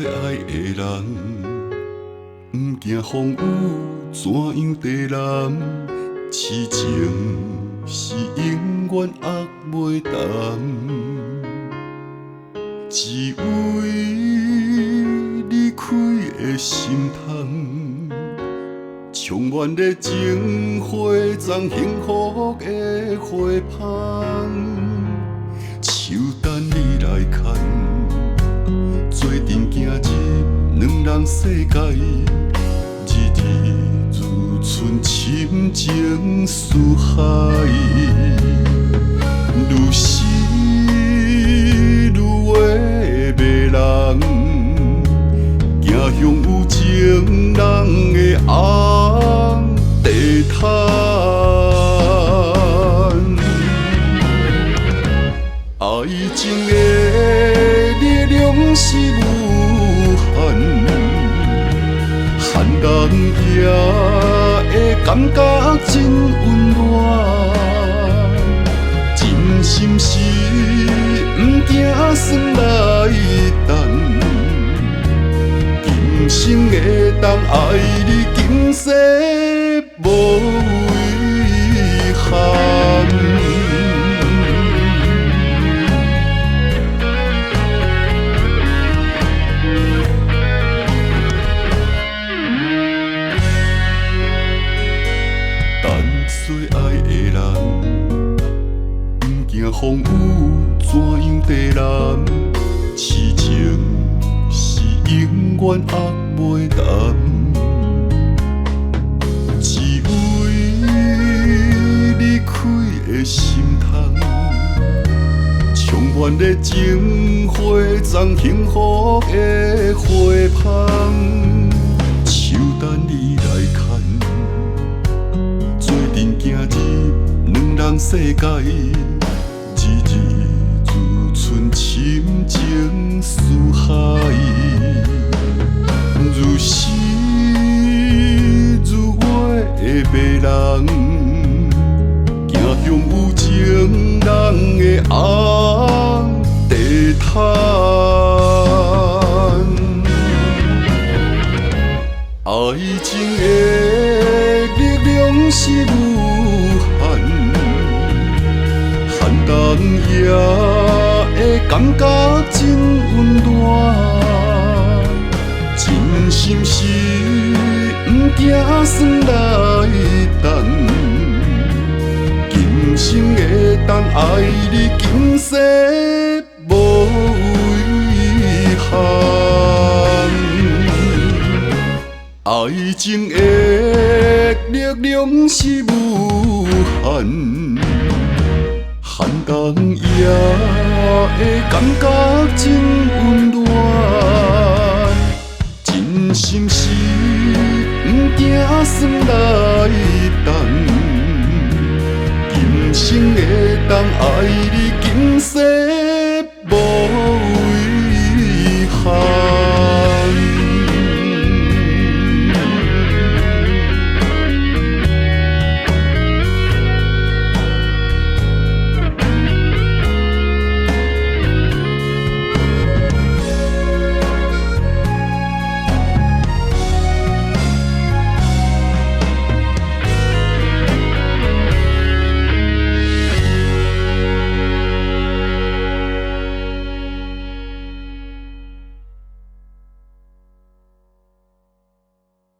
爱的人，不惊风雨，怎样地难？痴情是永远握袂淡，只为离开的心痛，充满了情花丛幸福的花香，手等你来牵。做阵行入两人世界，日日如春，深情似海。愈是愈会迷人，行向有情人的红地毯。爱情的力量是无限，汉人也会感觉真温暖。真心是不惊酸来等，今生会当爱你，今世无遗憾。最爱的人，不惊风雨，怎样地难？痴情是永远握袂淡，只为离开的心痛，充满了情花丛幸福的花香，手等你来牵。行入两人世界，日日如春，深情似海。如诗如画的迷人，行向有情人的红地毯。爱情的力量是无限，汉人也会感觉真温暖。真心是不惊酸来等，今生会当爱你，今世无遗憾。爱情的力量是无限，汉人也会感觉真温暖。真心是不惊酸来等，今生会当爱你，今世